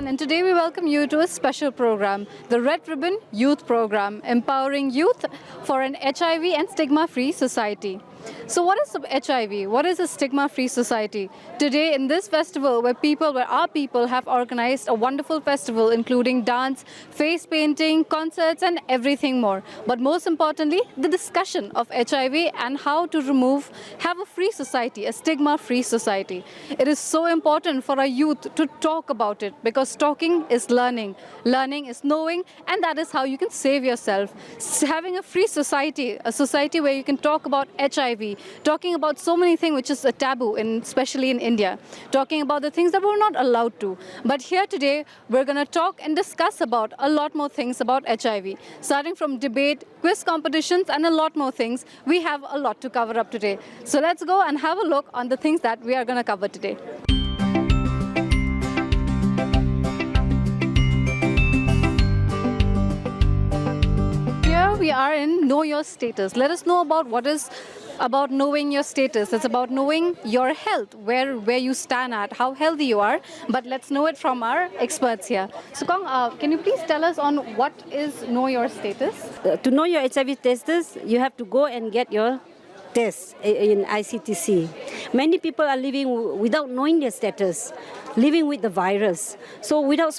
everyone, and today we welcome you to a special program, the Red Ribbon Youth Program, empowering youth for an HIV and stigma-free society. So what is HIV? What is a stigma-free society? Today in this festival where our people have organized a wonderful festival including dance, face painting, concerts and everything more. But most importantly, the discussion of HIV and how to have a free society, a stigma-free society. It is so important for our youth to talk about it because talking is learning, learning is knowing, and that is how you can save yourself. Having a free society, a society where you can talk about HIV, talking about so many things which is a taboo, especially in India, talking about the things that we're not allowed to. But here today, we're going to talk and discuss about a lot more things about HIV. Starting from debate, quiz competitions, and a lot more things, we have a lot to cover up today. So let's go and have a look on the things that we are going to cover today. Here we are in Know Your Status. Let us know about what is about knowing your status. It's about knowing your health, where you stand at, how healthy you are. But let's know it from our experts here. So Kong, can you please tell us on what is Know Your Status? To know your HIV status, you have to go and get your test in ICTC. Many people are living without knowing their status, living with the virus. So without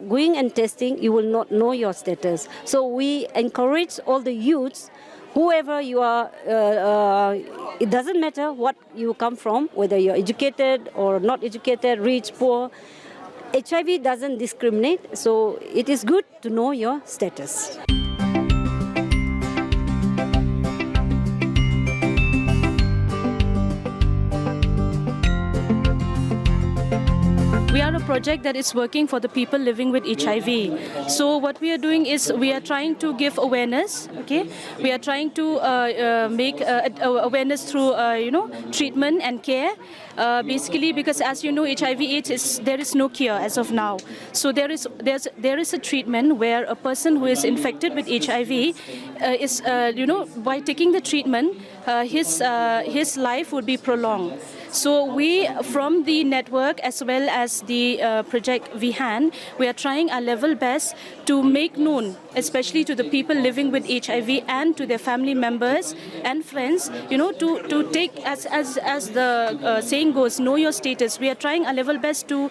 going and testing, you will not know your status. So we encourage all the youths, whoever you are, it doesn't matter what you come from, whether you're educated or not educated, rich, poor. HIV doesn't discriminate, so it is good to know your status. We are a project that is working for the people living with HIV. So what we are doing is we are trying to give awareness. Okay, we are trying to make awareness through treatment and care. Basically, because as you know, HIV/AIDS there is no cure as of now. So there is a treatment where a person who is infected with HIV is by taking the treatment, his life would be prolonged. So we, from the network as well as the project VHAN, we are trying our level best to make known, especially to the people living with HIV and to their family members and friends, to take, as the saying goes, know your status. We are trying our level best to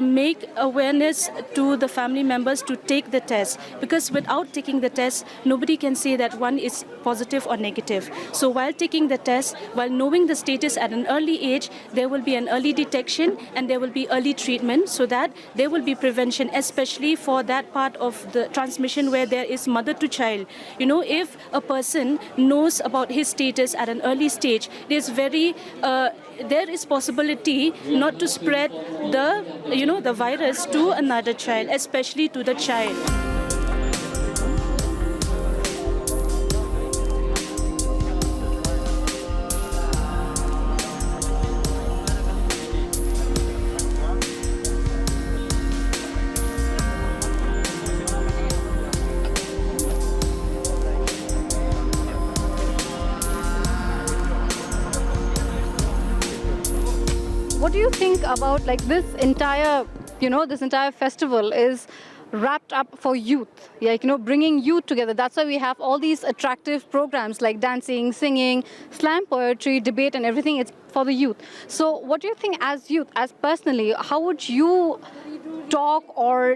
make awareness to the family members to take the test, because without taking the test, nobody can say that one is positive or negative. So while taking the test, while knowing the status at an early age, there will be an early detection and there will be early treatment, so that there will be prevention, especially for that part of the transmission where there is mother to child. If a person knows about his status at an early stage, there is possibility not to spread the virus to another child, especially to the child. What do you think about this entire festival is wrapped up for youth, bringing youth together? That's why we have all these attractive programs like dancing, singing, slam poetry, debate and everything. It's for the youth. So what do you think as youth, as personally, how would you talk or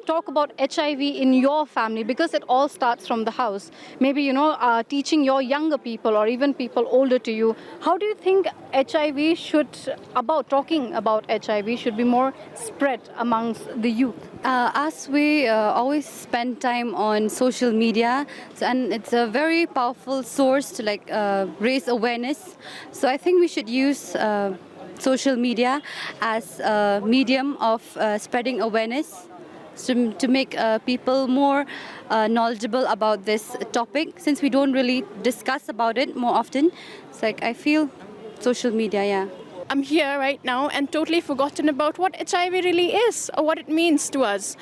talk about HIV in your family? Because it all starts from the house. Maybe teaching your younger people or even people older to you. How do you think talking about HIV should be more spread amongst the youth? As we always spend time on social media, and it's a very powerful source to raise awareness. So I think we should use social media as a medium of spreading awareness to make people more knowledgeable about this topic, since we don't really discuss about it more often. It's I feel social media, yeah. I'm here right now and totally forgotten about what HIV really is or what it means to us.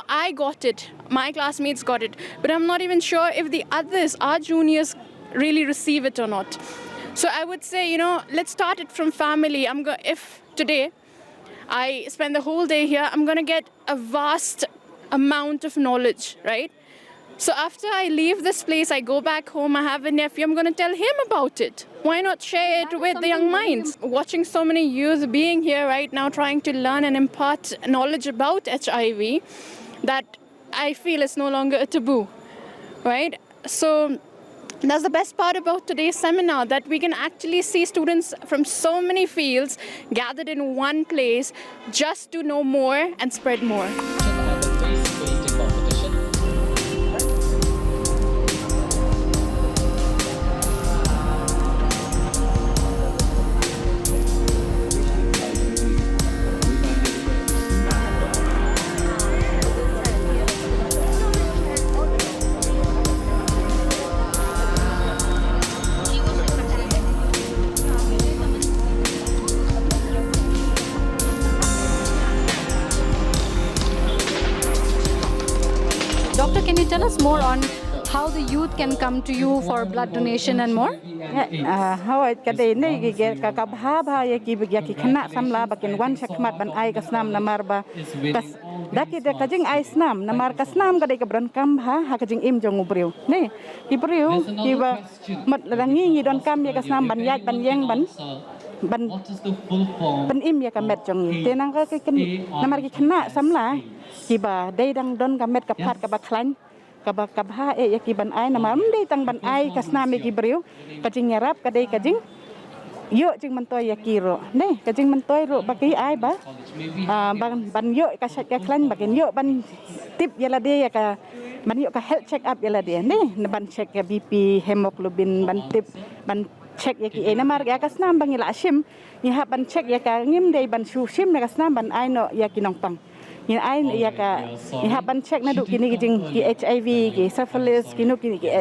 I got it, my classmates got it, but I'm not even sure if the others, our juniors, really receive it or not. So I would say, let's start it from family. If today I spend the whole day here, I'm going to get a vast amount of knowledge, right? So after I leave this place, I go back home, I have a nephew, I'm going to tell him about it. Why not share it with the young minds? Watching so many youth being here right now, trying to learn and impart knowledge about HIV, that I feel is no longer a taboo, right? So that's the best part about today's seminar, that we can actually see students from so many fields gathered in one place just to know more and spread more. Doctor, can you tell us more on how the youth can come to you for blood donation and more? How I get the negi get kakabha yaki kana samla bakin one shakmat ban ai kasnam namarba kas daki de kajing ai snam namar kasnam kadai kabran kam ha hakajing im jong ubriu ne ibriu kiba mat rangi ni don kam ya kasnam ban yaj ban yeng ban im ya kamet jong tenang ka namar ki kana samla kiba dai dang don kamet kapat kabaklan kabha yaki ban ai namam dei tang ban ai kasnam ki briu kajing yarap kadai kajing yo jing mantoy yakiro ne kajing mantoy ro baki ai ba ban yo ka shat ka klan bakin yo ban tip yala de ya ka ban yo ka health check up yala de ne ban check ya BP hemoglobin ban tip ban check ya ki namar ya kasnam bang ila shim ni ha ban check ya ka ngim dei ban shu shim na kasnam ban ai no ya ki nong pang ni ai ya ka ni ha ban check na du kini jing ki HIV ki syphilis kinu kini ki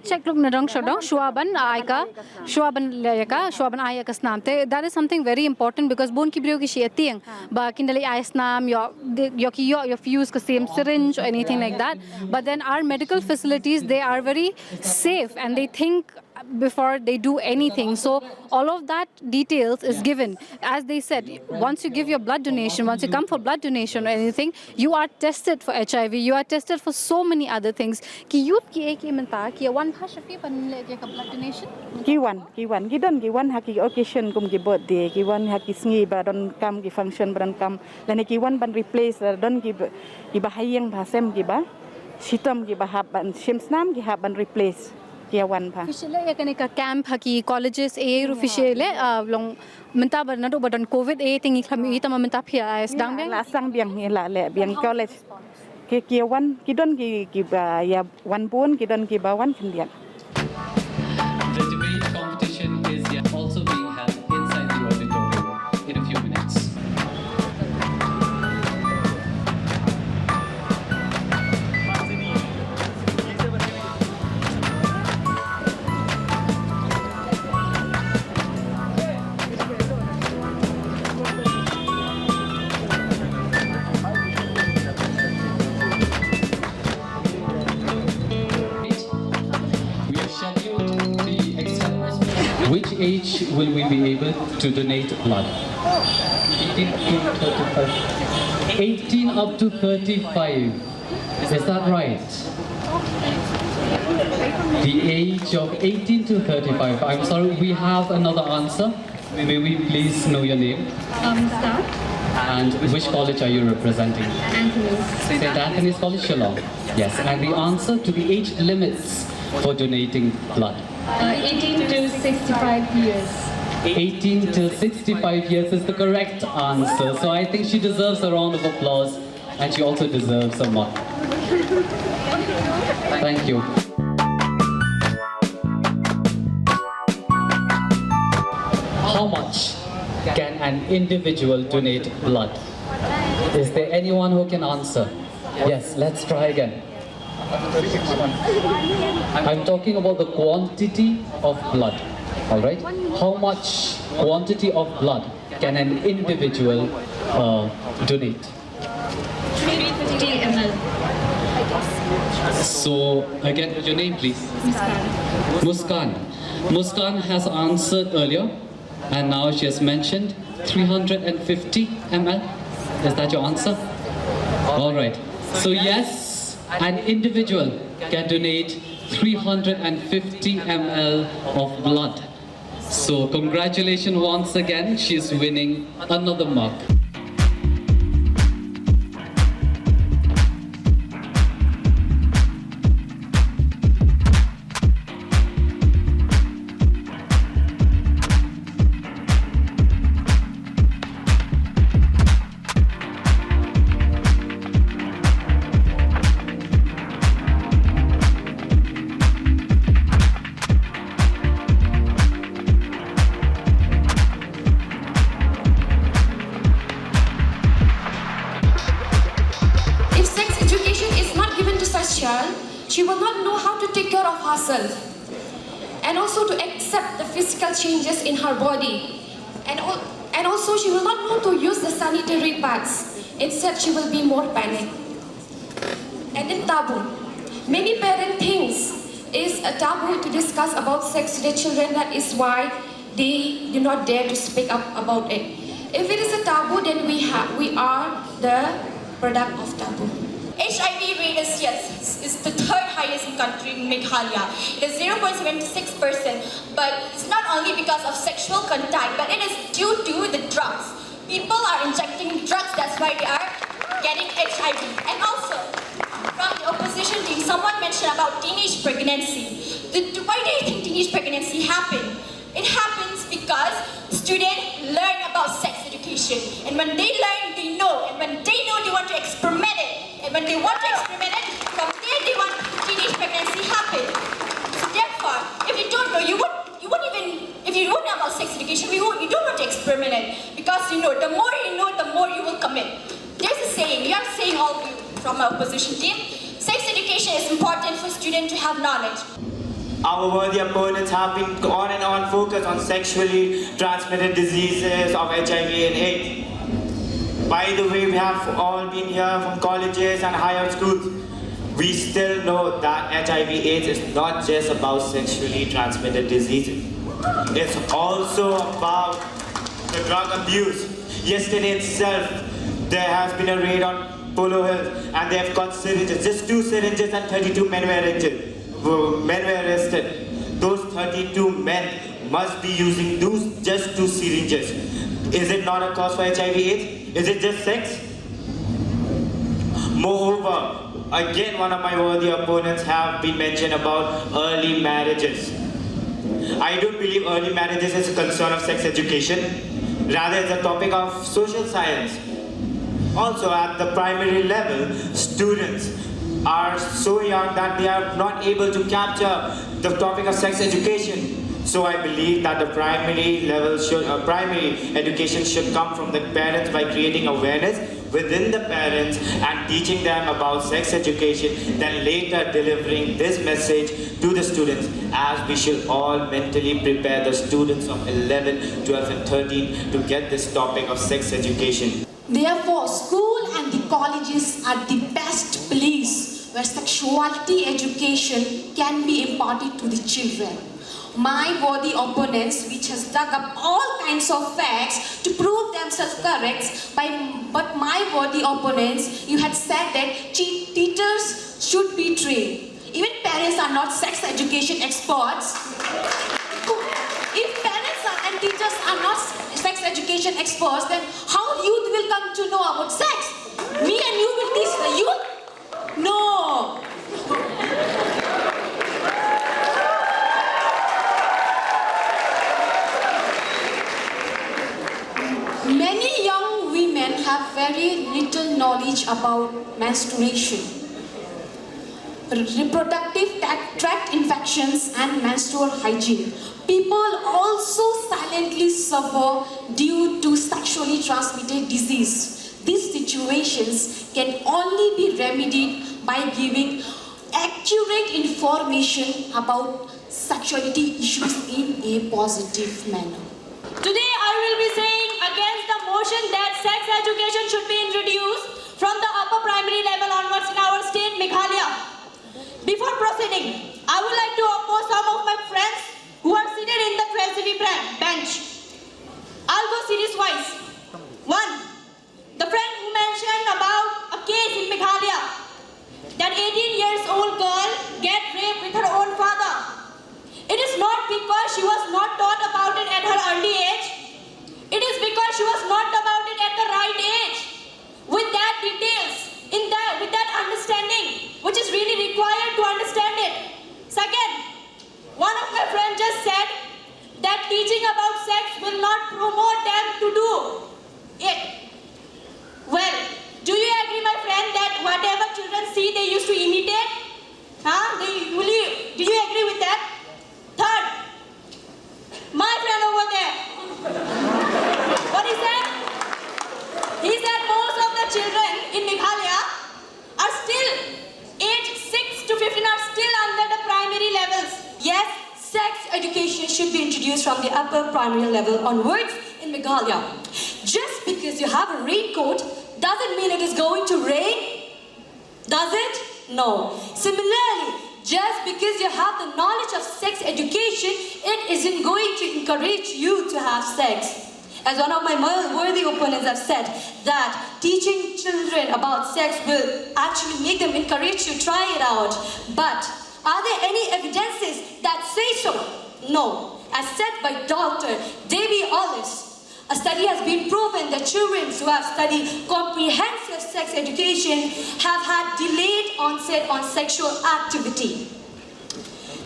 Check look na dong shodong shuaban aika shuaban layaka shuaban ayaka snamte. That is something very important because bon ki brio ki shiatiang ba kindali ayasnam your fuse ka same syringe or anything like that. But then our medical facilities, they are very safe and they think before they do anything. So all of that details is given. As they said, once you give your blood donation, once you come for blood donation or anything, you are tested for HIV, you are tested for so many other things. Ki youth ki ek menta ki one bhasha fi ban le ka blood donation ki one ha ki occasion kum ki birthday ki one ha ki sngi ba don kam ki function ban kam lani ki one ban replace don ki ba hayeng ba sem ki ba sitam ki ba ha ban shimsnam ki ha ban replace ki one pa officially ya kane ka camp haki colleges e officially long menta ba na do ba don covid e tingi khami ita ma menta phia as dang beng la sang biang ni la le biang college ki one ki don ki ba ya one bun ki don ki ba one khandian. The debate competition is also being held inside the auditorium in a few minutes. Which age will we be able to donate blood? 18 up to 35. Is that right? The age of 18 to 35. I'm sorry, we have another answer. May we please know your name? Star. And which college are you representing? Anthony's. St. Anthony's College, Shillong. Yes, and the answer to the age limits for donating blood. 18 to 65 years. 18 to 65 years is the correct answer. So I think she deserves a round of applause and she also deserves a mark. Thank you. How much can an individual donate blood? Is there anyone who can answer? Yes, let's try again. I'm talking about the quantity of blood, all right? How much quantity of blood can an individual donate? 350 ml. So, again, your name please? Muskan. Muskan has answered earlier and now she has mentioned 350 ml? Is that your answer? All right. So yes, an individual can donate 350 ml of blood. So congratulations once again, she's winning another mug. If sex education is not given to such child, she will not know how to take care of herself and also to accept the physical changes in her body. And also she will not know to use the sanitary pads. Instead, she will be more panicked. And then taboo. Many parents think it's a taboo to discuss about sex to their children. That is why they do not dare to speak up about it. If it is a taboo, then we are the product of taboo. HIV rate is the third highest in country in Meghalaya. It is 0.76%, but it's not only because of sexual contact, but it is due to the drugs. People are injecting drugs, that's why they are getting HIV. And also, from the opposition team, someone mentioned about teenage pregnancy. Why do you think teenage pregnancy happen? It happens because students learn about sex education. And when they learn, they know. And when they know, they want to experiment it. And when they want to experiment it, from there they want teenage pregnancy happen. So therefore, if you don't know, if you don't know about sex education, you don't want to experiment it. Because you know, the more you know, the more you will commit. There's a saying, we are saying all of you from our opposition team, sex education is important for students to have knowledge. Our worthy opponents have been on and on focused on sexually transmitted diseases of HIV and AIDS. By the way, we have all been here from colleges and higher schools. We still know that HIV/AIDS is not just about sexually transmitted diseases. It's also about the drug abuse. Yesterday itself, there has been a raid on Polo Hills and they have got syringes. Just 2 syringes and 32 men were arrested. Those 32 men must be using just 2 syringes. Is it not a cause for HIV/AIDS? Is it just sex? Moreover, again one of my worthy opponents have been mentioned about early marriages. I don't believe early marriages is a concern of sex education. Rather, it's a topic of social science. Also, at the primary level, students are so young that they are not able to capture the topic of sex education. So I believe that the primary education should come from the parents by creating awareness within the parents and teaching them about sex education, then later delivering this message to the students, as we should all mentally prepare the students of 11, 12 and 13 to get this topic of sex education. Therefore, school and the colleges are the best place where sexuality education can be imparted to the children. My worthy opponents, which has dug up all kinds of facts to prove themselves correct, but my worthy opponents, you had said that teachers should be trained. Even parents are not sex education experts. If parents and teachers are not sex education experts, then how youth will come to know about sex? Me and you will teach the youth? No. Many young women have very little knowledge about menstruation, reproductive tract infections and menstrual hygiene. People also silently suffer due to sexually transmitted disease. These situations can only be remedied by giving accurate information about sexuality issues in a positive manner. Today I will be saying against the motion that sex education should be introduced from the upper primary level onwards in our state, Meghalaya. Before proceeding, I would like to oppose some of my friends who are seated in the treasury bench. I'll go series-wise. One, the friend who mentioned about a case in Meghalaya, that 18 years old girl get raped with her own father. It is not because she was not taught about it at her early age. It is because she was not about it at the right age. With that details, with that understanding, which is really required to understand it. Second, one of my friends just said that teaching about sex will not promote them to do it. Well, do you agree, my friend, that whatever children see, they used to imitate? Do you agree with that? Third, my friend over there, what he said? He said most of the children in Meghalaya are still, aged 6 to 15 are still under the primary levels. Yes, sex education should be introduced from the upper primary level onwards in Meghalaya. Just because you have a raincoat doesn't mean it is going to rain. Does it? No. Similarly, just because you have the knowledge of sex education, it isn't going to encourage you to have sex. As one of my worthy opponents have said, that teaching children about sex will actually make them encourage to try it out. But are there any evidences that say so? No. As said by Dr. Debbie Ollis, a study has been proven that children who have studied comprehensive sex education have had delayed onset on sexual activity.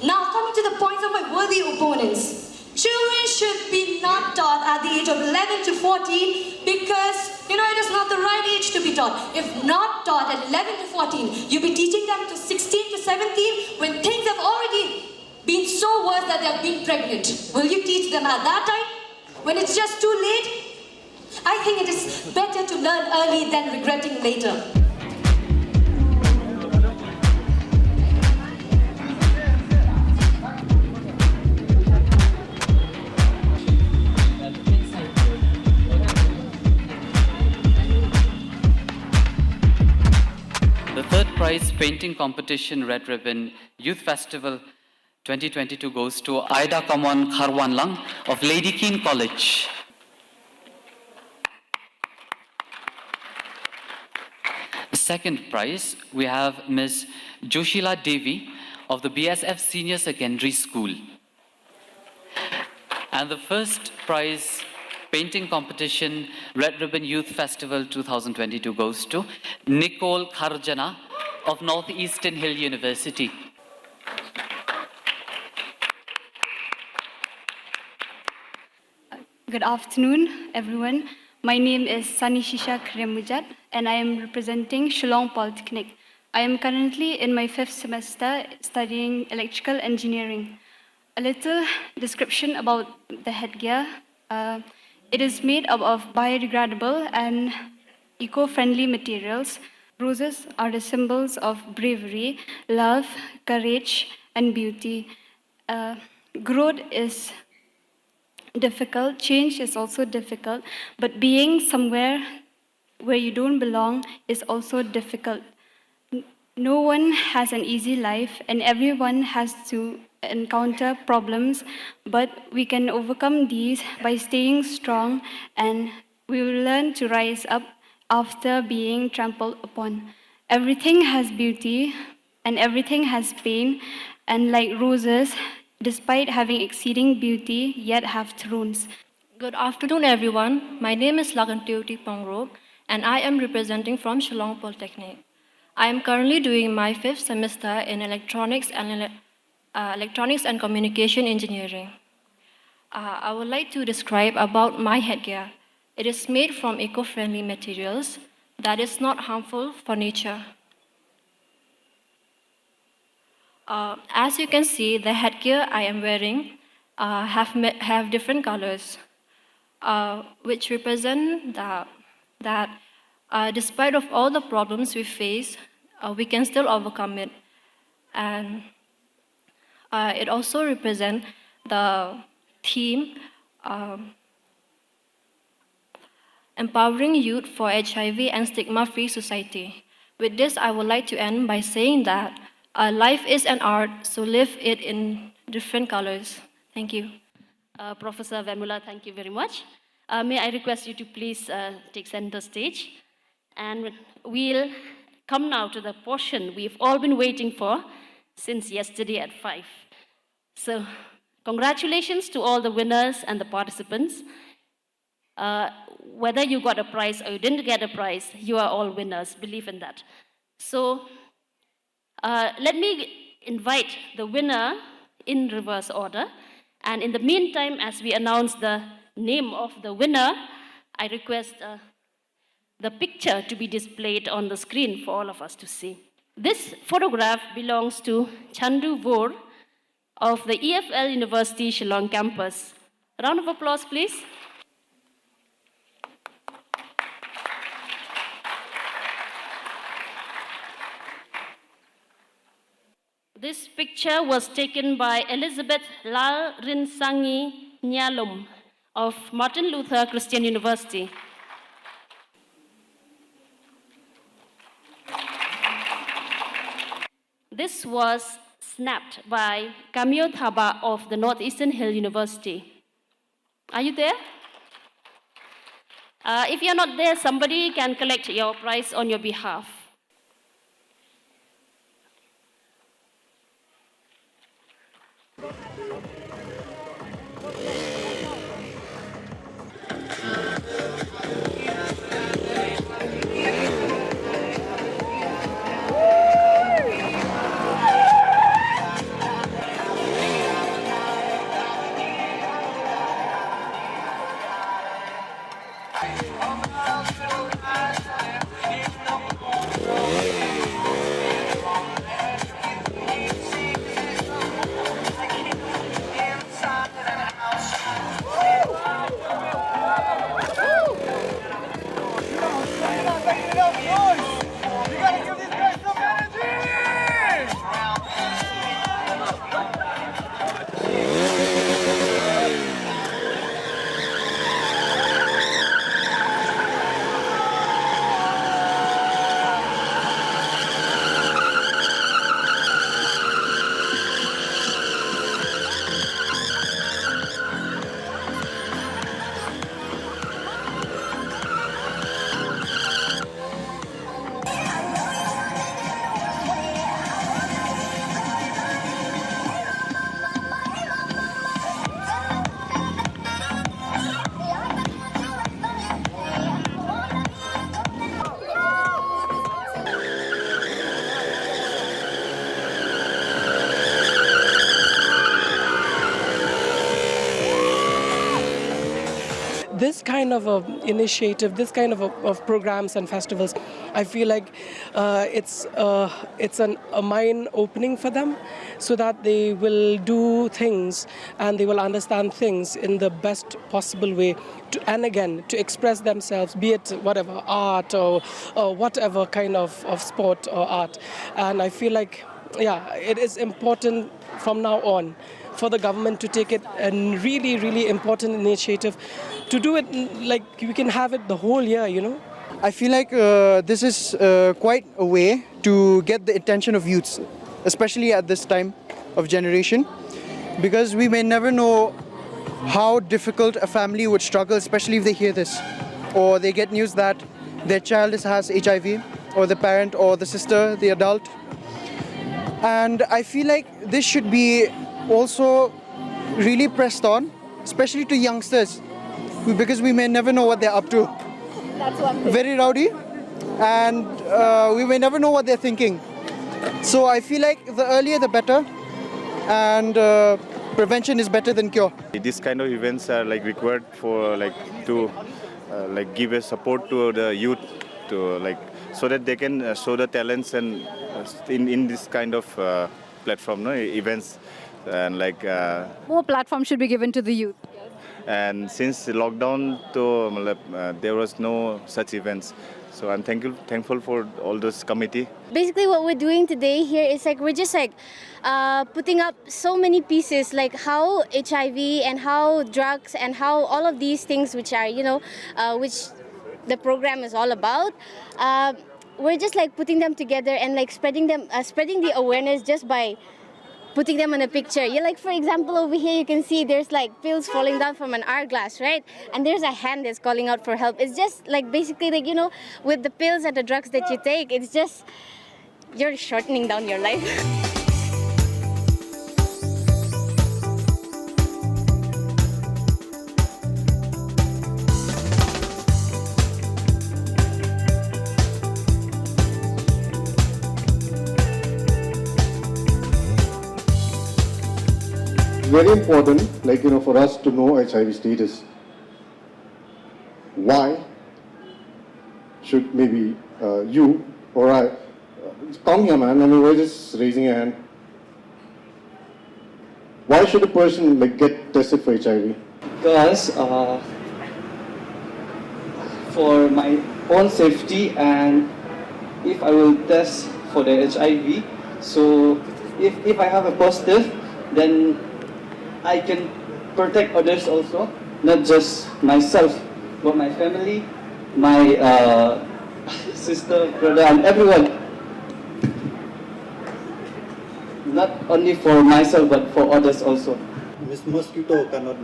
Now, coming to the points of my worthy opponents. Children should be not taught at the age of 11 to 14 because, it is not the right age to be taught. If not taught at 11 to 14, you'll be teaching them to 16 to 17 when things have already been so worse that they have been pregnant. Will you teach them at that time? When it's just too late? I think it is better to learn early than regretting later. The third prize painting competition Red Ribbon Youth Festival 2022 goes to Aida Kamwan Kharwanlang of Lady Keane College. The second prize, we have Ms. Joshila Devi of the BSF Senior Secondary School. And the first prize painting competition Red Ribbon Youth Festival 2022 goes to Nicole Kharjana of Northeastern Hill University. Good afternoon, everyone. My name is Sanishisha Kremujat, and I am representing Shillong Polytechnic. I am currently in my 5th semester studying electrical engineering. A little description about the headgear. It is made up of biodegradable and eco-friendly materials. Roses are the symbols of bravery, love, courage, and beauty. Growth is difficult, change is also difficult, but being somewhere where you don't belong is also difficult. No one has an easy life, and everyone has to encounter problems, but we can overcome these by staying strong, and we will learn to rise up after being trampled upon. Everything has beauty, and everything has pain, and like roses, despite having exceeding beauty, yet have thorns. Good afternoon, everyone. My name is Lagantiuti Pongrok, and I am representing from Shillong Polytechnic. I am currently doing my 5th semester in electronics and communication engineering. I would like to describe about my headgear. It is made from eco-friendly materials that is not harmful for nature. As you can see, the headgear I am wearing have different colors, which represent that despite of all the problems we face, we can still overcome it. And it also represents the theme, empowering youth for HIV and stigma-free society. With this, I would like to end by saying that life is an art, so live it in different colors. Thank you. Professor Vemula, thank you very much. May I request you to please take center stage, and we'll come now to the portion we've all been waiting for since yesterday at 5. So, congratulations to all the winners and the participants. Whether you got a prize or you didn't get a prize, you are all winners, believe in that. So, let me invite the winner in reverse order. And in the meantime, as we announce the name of the winner, I request the picture to be displayed on the screen for all of us to see. This photograph belongs to Chandu Vor of the EFL University Shillong campus. A round of applause, please. This picture was taken by Elizabeth Lal Rinsangi Nyalum of Martin Luther Christian University. This was snapped by Kamyo Thaba of the Northeastern Hill University. Are you there? If you're not there, somebody can collect your prize on your behalf. This kind of initiative, this kind of programs and festivals, I feel like it's a mind opening for them, so that they will do things and they will understand things in the best possible way, and again to express themselves, be it whatever art or whatever kind of sport or art. And I feel like, yeah, it is important from now on for the government to take it a really, really important initiative to do it like we can have it the whole year, you know. I feel like this is quite a way to get the attention of youths, especially at this time of generation, because we may never know how difficult a family would struggle, especially if they hear this, or they get news that their child has HIV, or the parent or the sister, the adult. And I feel like this should be also really pressed on, especially to youngsters, because we may never know what they're up to. That's one thing. Very rowdy, and we may never know what they're thinking. So I feel like the earlier the better, and prevention is better than cure. This kind of events are like required for to give a support to the youth, to so that they can show the talents and in this kind of platform, events, and More platform should be given to the youth. And since the lockdown, there was no such events. So I'm thankful for all this committee. Basically, what we're doing today here is we're just putting up so many pieces, like how HIV and how drugs and how all of these things, which are which the program is all about. We're just putting them together and spreading the awareness just by putting them on a picture. Yeah, like for example, over here you can see there's like pills falling down from an hourglass, right? And there's a hand that's calling out for help. It's just like basically like, you know, with the pills and the drugs that you take, it's just you're shortening down your life. Very important, like, for us to know HIV status. Why should maybe you or I, come here, man, we're just raising a hand. Why should a person get tested for HIV? Because for my own safety, and if I will test for the HIV, so if I have a positive, then I can protect others also, not just myself, but my family, my sister, brother, and everyone. Not only for myself, but for others also. This mosquito cannot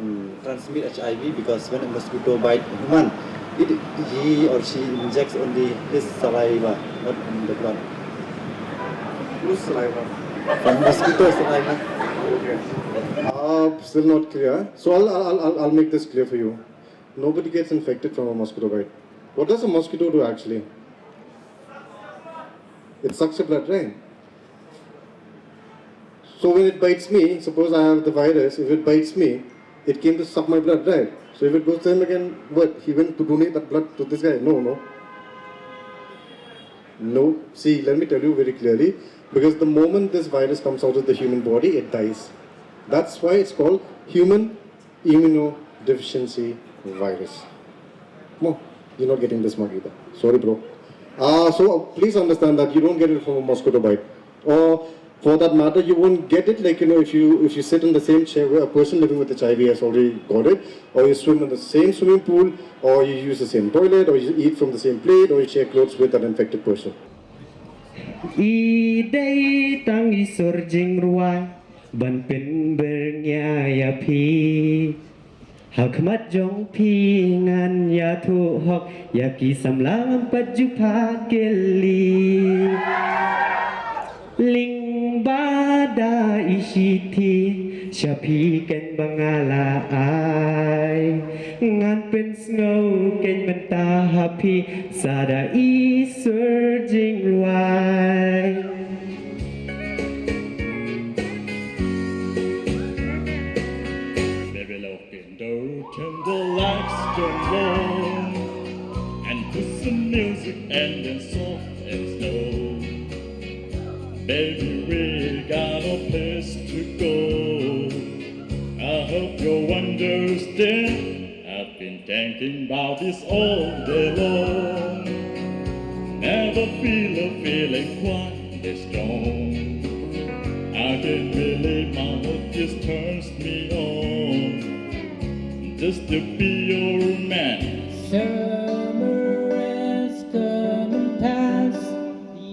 transmit HIV because when a mosquito bites a human, he or she injects only his saliva, not in the blood. Whose saliva? From mosquito saliva. Still not clear. So I'll make this clear for you. Nobody gets infected from a mosquito bite. What does a mosquito do actually? It sucks your blood, right? So when it bites me, suppose I have the virus, if it bites me, it came to suck my blood, right? So if it goes to him again, what? He went to donate that blood to this guy? No. No. See, let me tell you very clearly, because the moment this virus comes out of the human body, it dies. That's why it's called human immunodeficiency virus. No, you're not getting this mug either. Sorry, bro. So please understand that you don't get it from a mosquito bite. Or for that matter, you won't get it if you sit in the same chair where a person living with HIV has already got it, or you swim in the same swimming pool, or you use the same toilet, or you eat from the same plate, or you share clothes with an infected person. Idai tangi surjing ruai ban pen bernya pi hakmat jong pi ngan ya thu hok ya ki samlam pajupa keli ling bada isiti shapi ken bangala ai ngan pen snow ken menta happy sada I surging ruai. Candlelights turn low and put some music and then soft and slow. Baby, we got a place to go. I hope you understand. I've been thinking about this all day long. Never feel a feeling quite this strong. I can't believe my heart just turns me on. Just to be your man. Summer has come and passed. The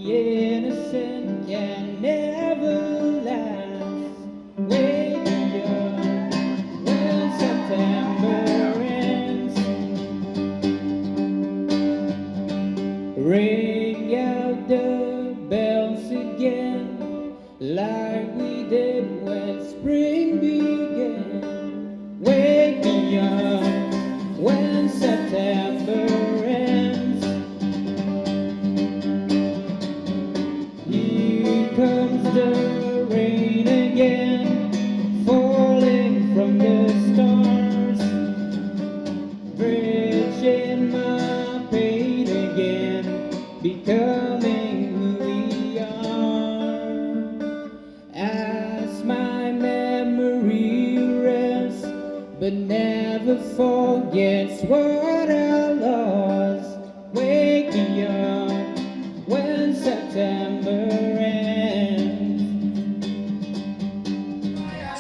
innocent can never last. Wake up when September ends. Ring out the bells again, like we did when spring began. Wake me up when September ends. Here comes the rain again, falling from the stars, bridging my pain again, becoming who we are. As my memory rests, but never forgets what I lost. Wake me up when September ends.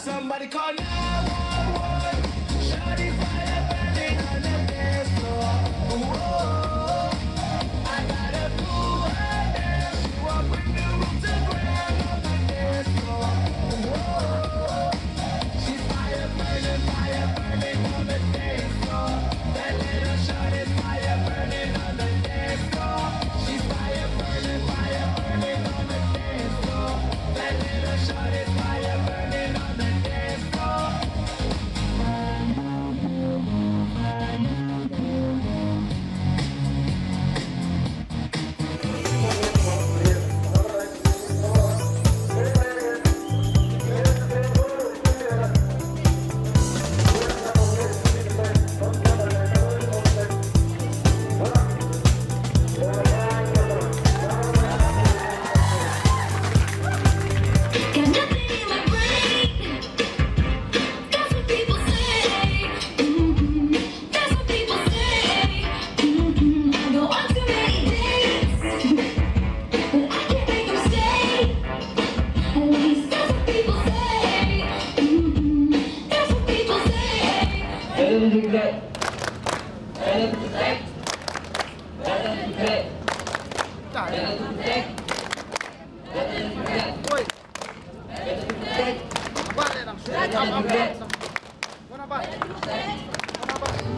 Somebody call 911. Shawty fire burning on the dance floor. Whoa, I gotta pull her down. She walk with the roots of ground on the dance floor. Whoa.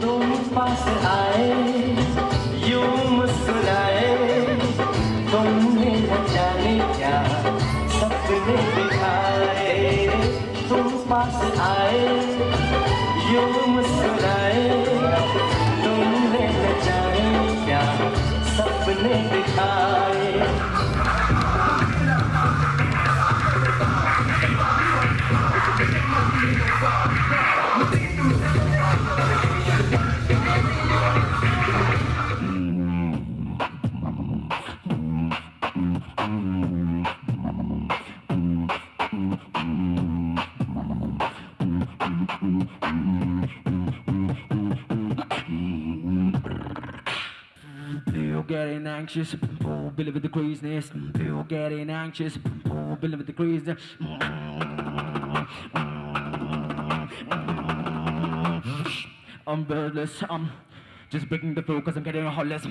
तुम पास आए यूं मुस्कुराए तुमने न जाने क्या सपने दिखाए तुम पास आए यूं मुस्कुराए तुमने न जाने क्या सपने दिखाए People getting anxious, believe with the craziness. People getting anxious, believe with the craziness. I'm birdless, I'm just breaking the focus, I'm getting a hot less.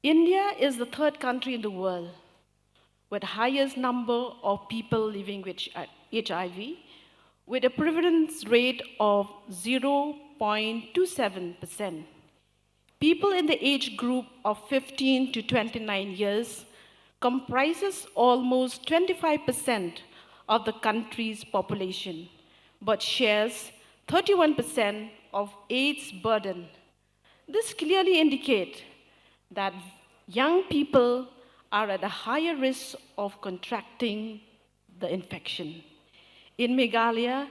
India is the third country in the world with the highest number of people living with HIV, with a prevalence rate of 0.27%. People in the age group of 15 to 29 years comprises almost 25% of the country's population, but shares 31% of AIDS burden. This clearly indicates that young people are at a higher risk of contracting the infection. In Meghalaya,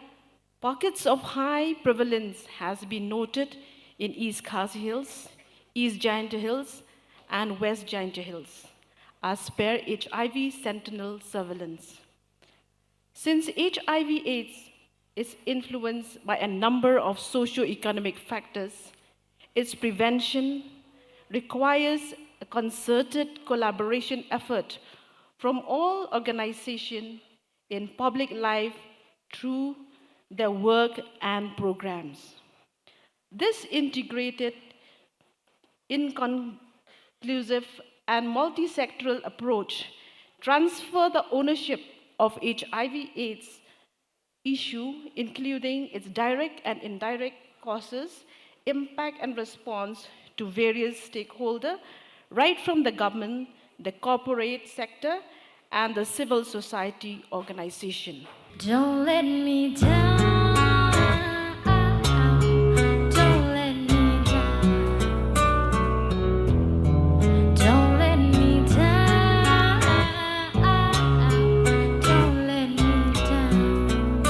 pockets of high prevalence has been noted in East Khasi Hills, East Jaintia Hills, and West Jaintia Hills, as per HIV Sentinel surveillance. Since HIV/AIDS is influenced by a number of socio-economic factors, its prevention requires a concerted collaboration effort from all organizations in public life through their work and programs. This integrated, inclusive, and multi-sectoral approach transfers the ownership of HIV/AIDS issue, including its direct and indirect causes, impact, and response to various stakeholders, right from the government, the corporate sector, and the civil society organization. Don't let me down. Don't let me down. Don't let me down. Don't let me down.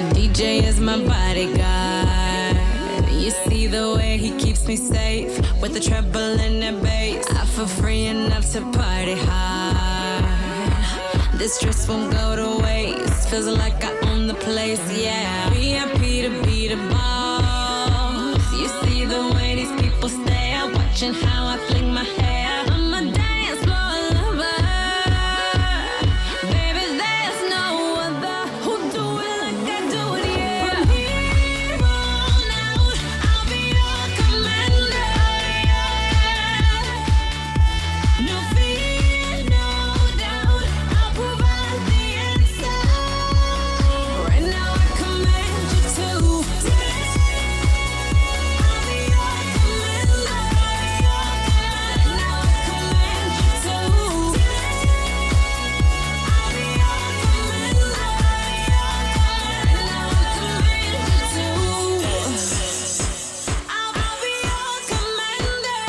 The DJ is my bodyguard. You see the way he keeps me safe with the treble and the bass. I feel free enough to party hard. This stress won't go to waste. Feels like I own the place, yeah. VIP to be the boss. You see the way these people stare, watching how I fling my hair. I'm a dance floor lover. Baby, there's no other who do it like I do it, yeah. From here on out, I'll be your commander, yeah. No fear, no doubt, I'll provide the answer. Right now I command you to dance. I'll be your commander, yeah. Now I command you to dance. I'll be your commander, yeah. Now I command you to dance. I'll be your commander.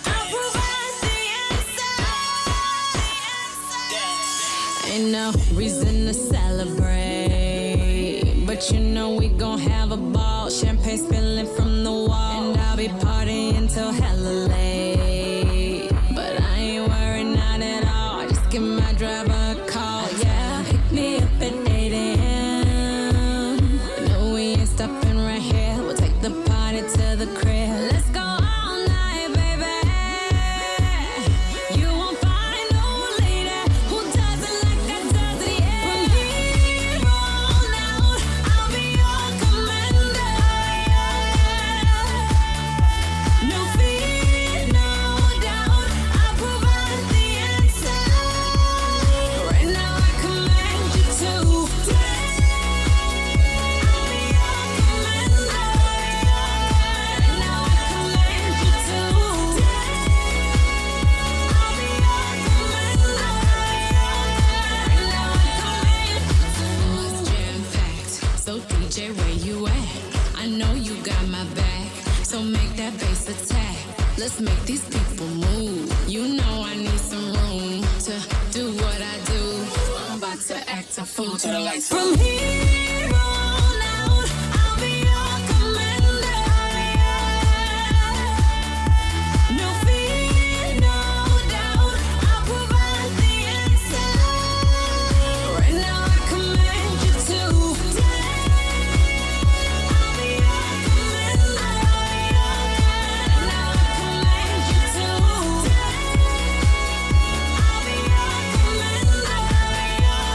I'll provide the answer. Ain't no reason to celebrate, but you know we gon' have a ball. Champagne spilling from the wall, and I'll be partying till hella late. But I ain't worried, not at all. Just give my driver a call, yeah. Pick me up at 8 a.m. No, we ain't stopping right here. We'll take the party to the crib. Let's go all night, baby. You won't find no lady who does it like I does it, yeah. From here on out, I'll be your commander, yeah. No fear, no doubt, I'll provide the answer. Right now I command you to dance. I'll be your commander, yeah. Now I command you to dance. I'll be your commander, yeah. Now I command you to. It's jam-packed, so DJ, where you at? I know you got my back, so make that bass attack. Let's make these people move. You know I need some room to do what I do. I'm about to act a fool to the lights. From here on out, I'll be your commander, yeah. No fear, no doubt, I'll provide the answer. Right now I command you to dance. I'll be your commander, yeah. Now I command you to dance. I'll be your commander, yeah.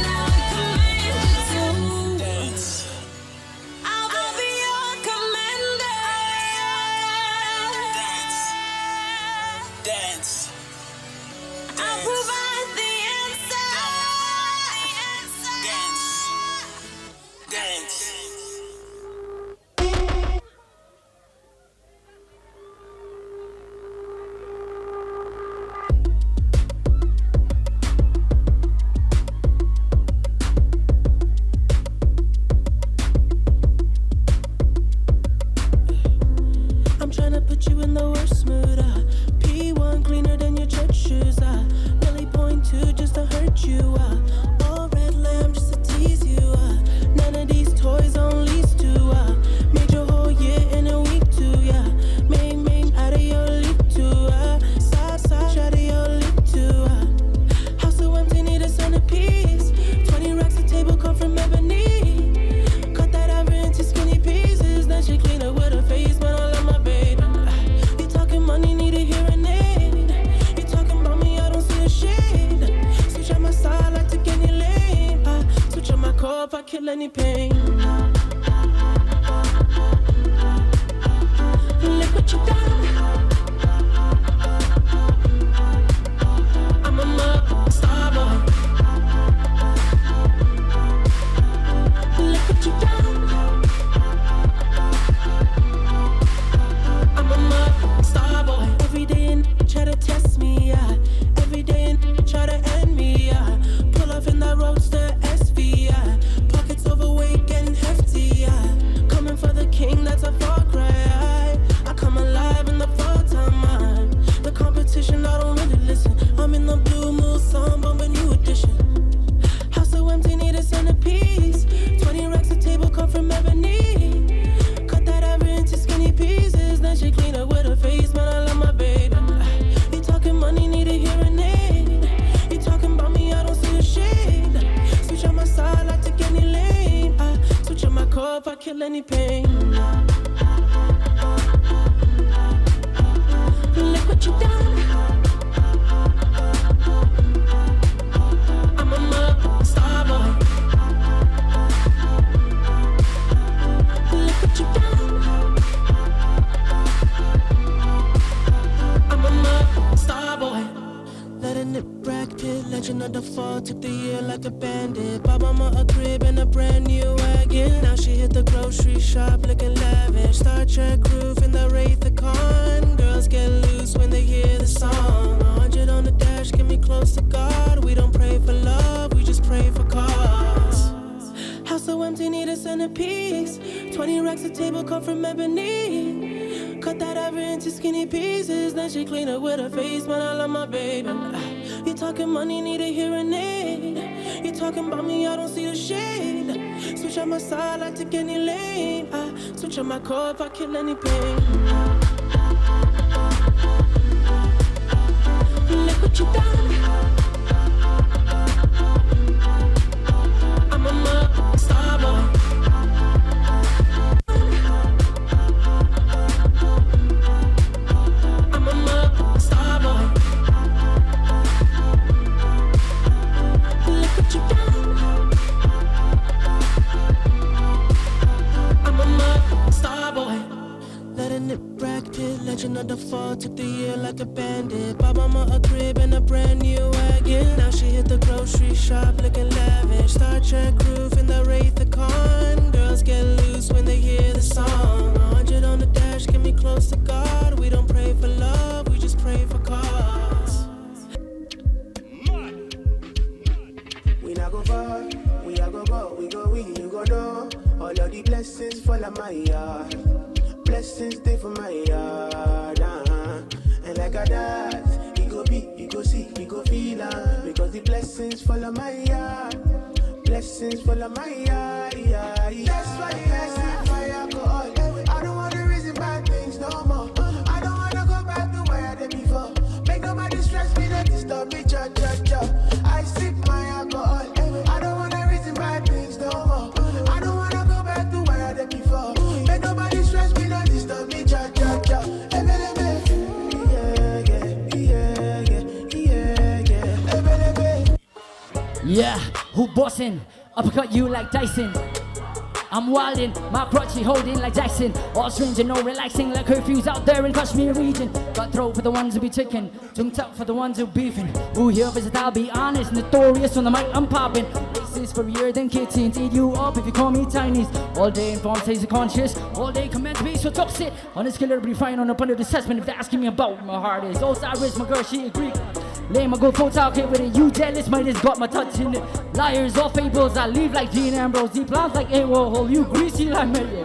Now I command you to dance. I'll be your commander, dance. I'll provide the answer. Dance. I'm tryna put you in the worst mood. P1 cleaner than your church shoes. Nelly point 2 just to hurt you. All red lamb just to tease you. None of these toys on lease to. Made your whole year in a week too. Yeah, main out of your league too. Side out of your league too. House so empty, need a centerpiece. 20 racks a table come from ebony. Cut that ever into skinny pieces. Then she clean up with her face, but I love my baby. You talking money, need a hearing aid. You talking about me, I don't see a shade. Switch on my side, like to any lane. Switch on my core if I kill any pain. Look what you done. I'm a mug, star boy. Look what you done. I'm a mug, star boy. Every day and try to test me, yeah. Every day and try to end me, yeah. Pull off in that roadster SV, yeah. Pockets overweight, getting hefty, yeah. Coming for the king, that's a far cry. I come alive in the fall if I kill any pain. Look what you done. I'm a star boy. Look what you done. I'm a star boy. Letting it Brad Pitt, legend of the fall, took the year like a bandit. Bought mama a crib and a brand new wagon. Now she hit the grocery shop looking lavish. Star Trek roof in the Wraith the Con. Girls get loose when they hear the song. 100 on the dash, get me close to God. We don't pray for love, we just pray for cause. House so empty, need a centerpiece. 20 racks of table come from ebony. Cut that ever into skinny pieces. Then she clean up with her face, man, I love my baby. You talking money, need a hearing aid. You talking about me, I don't see the shade. Switch on my side, I take any lane. I switch on my core if I kill any pain. Look what you done. I'm a star boy. Legend of the fall, took the year like a bandit. Bought mama a crib and a brand new wagon. Now she hit the grocery shop looking lavish. Star Trek roof in the Wraith the Con. Girls get loose when they hear the song. 100 on the dash, get me close to God. We don't pray for love, we just pray for cause. We not go far, we are go, we go, you go know. All of the blessings fall on my yard. Blessings stay for my yard, and like a that, he go be, he go see, he go feel, because the blessings fall on my yard. Blessings fall on my yard, yeah. That's why I say my alcohol. I don't wanna reason bad things no more. I don't wanna go back to where I did before. Make nobody stress me, don't disturb me, cha. I sip my alcohol. I don't wanna reason bad things no more. I don't wanna go back to where I did before. Make nobody stress me, don't disturb me, cha. Yeah, who bossing? Uppercut you like Dyson. I'm wildin', my crotchy holding like Jackson. All strange and no relaxing like curfews out there in Kashmir region. Got throat for the ones who be chicken, junked up for the ones who beefing. Who here visit, I'll be honest, notorious on the mic, I'm popping. Racist for year, then kitchen, eat you up if you call me Chinese. All day informed, stays conscious, all day comment to be so toxic. On a scale, be fine on up under the assessment if they're asking me about what my heart is. Osiris, my girl, she a Greek. Lame, I go full talk here with it. You jealous, might has got my touch in it. Liars, all fables, I leave like Dean Ambrose. Deep plans like A Warhol, you greasy like me.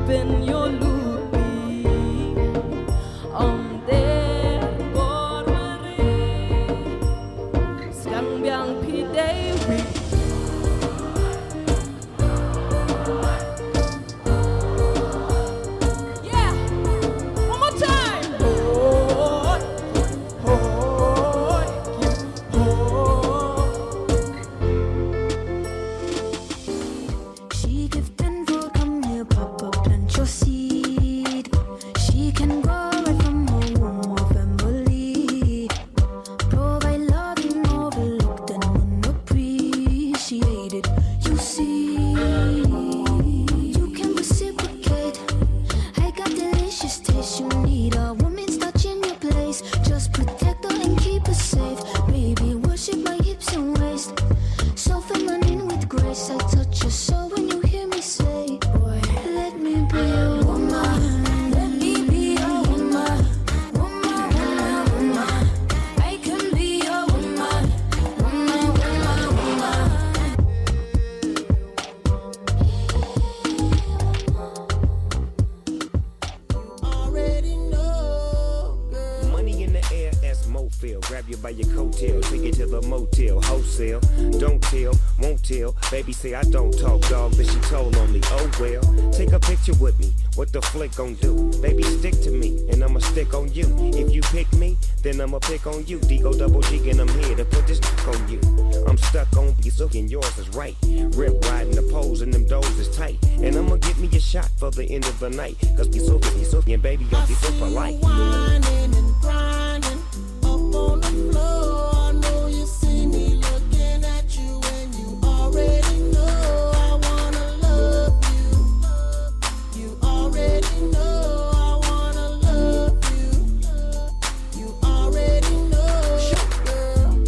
Open your loopy. There, God, Skang Biang P. Davy. Yeah, one more time. Oh. grab you by your coattail, take you to the motel, wholesale. Don't tell, won't tell. Baby say I don't talk, dog, but she told on me. Oh well, take a picture with me. What the flick gon' do? Baby, stick to me, and I'ma stick on you. If you pick me, then I'ma pick on you. Digo double G, and I'm here to put this on you. I'm stuck on you, so and yours is right. Rip riding the poles, and them doors is tight. And I'ma get me a shot for the end of the night. Cause be so, and baby, don't be so polite. Whining and grinding up on the floor. I know you see me looking at you, and you already know I wanna love you. You already know I wanna love you. You already know, girl.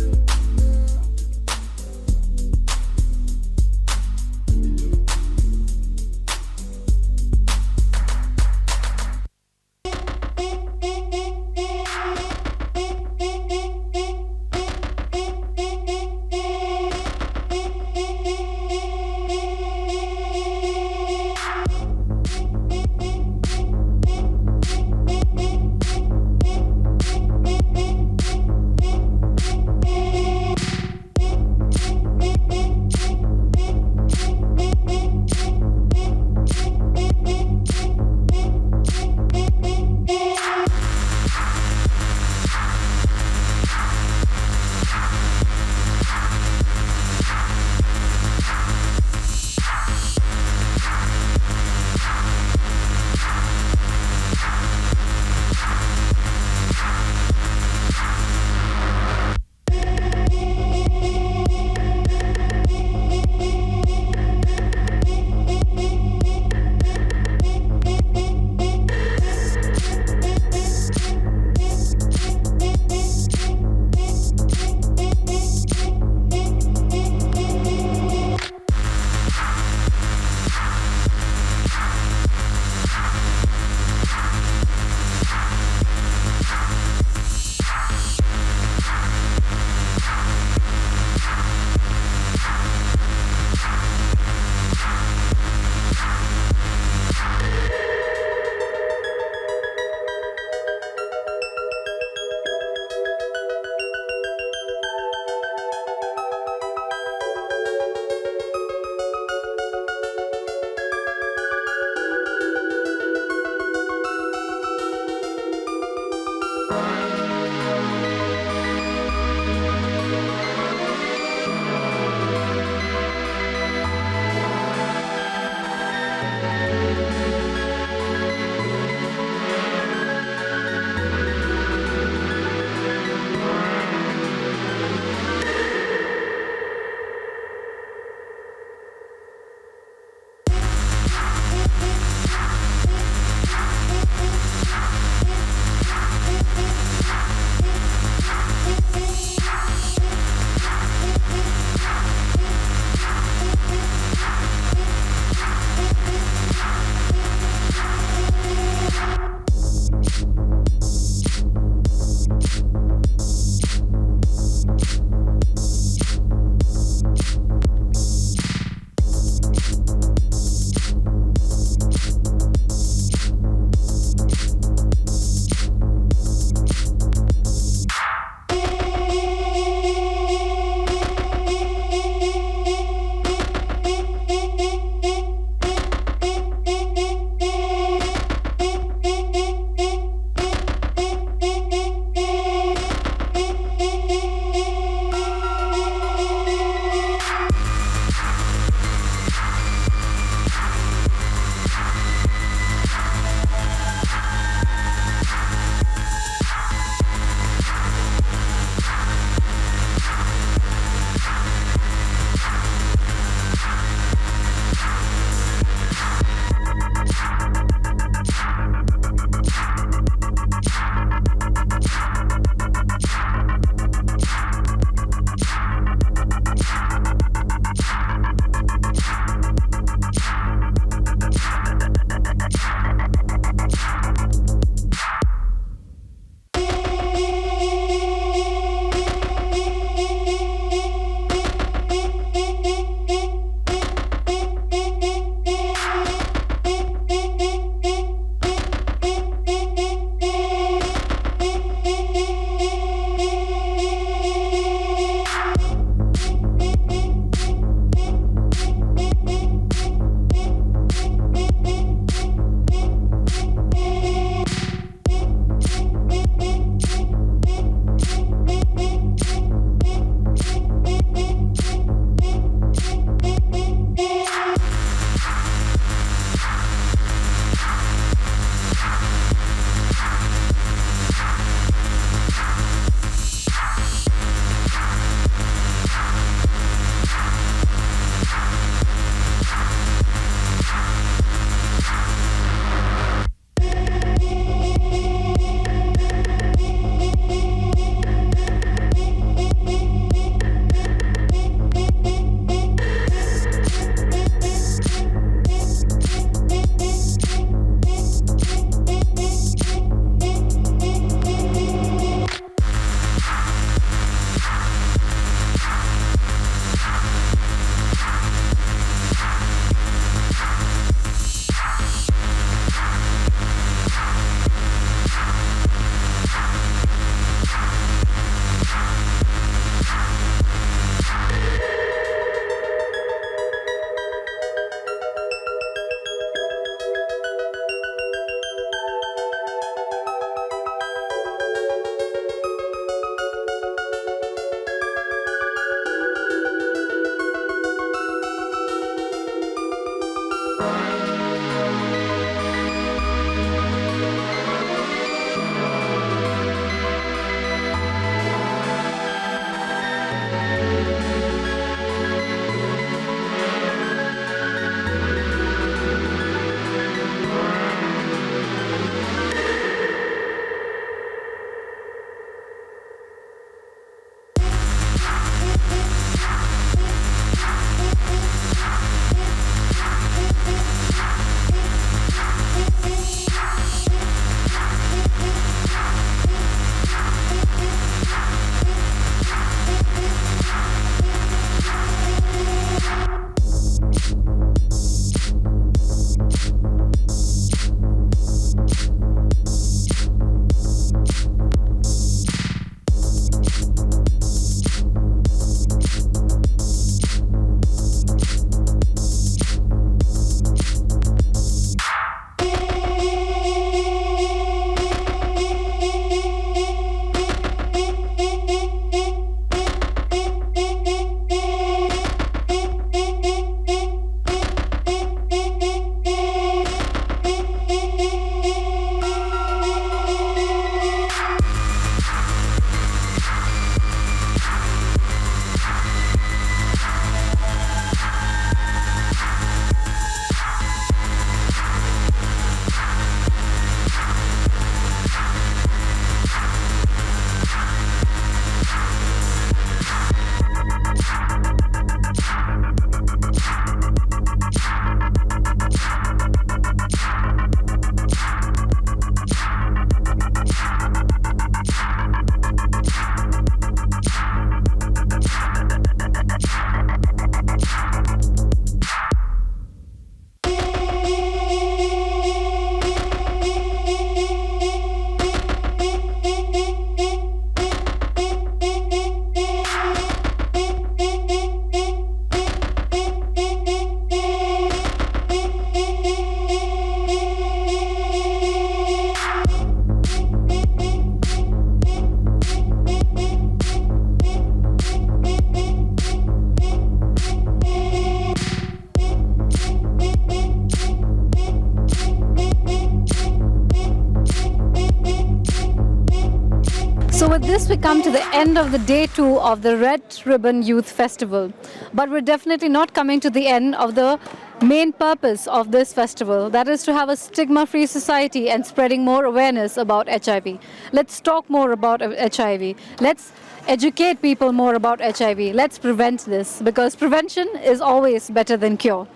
So with this, we come to the end of the day 2 of the Red Ribbon Youth Festival. But we're definitely not coming to the end of the main purpose of this festival, that is to have a stigma-free society and spreading more awareness about HIV. Let's talk more about HIV. Let's educate people more about HIV. Let's prevent this, because prevention is always better than cure.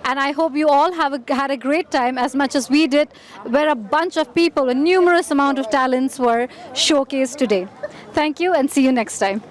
And I hope you all had a great time as much as we did, where a bunch of people, a numerous amount of talents were showcased today. Thank you and see you next time.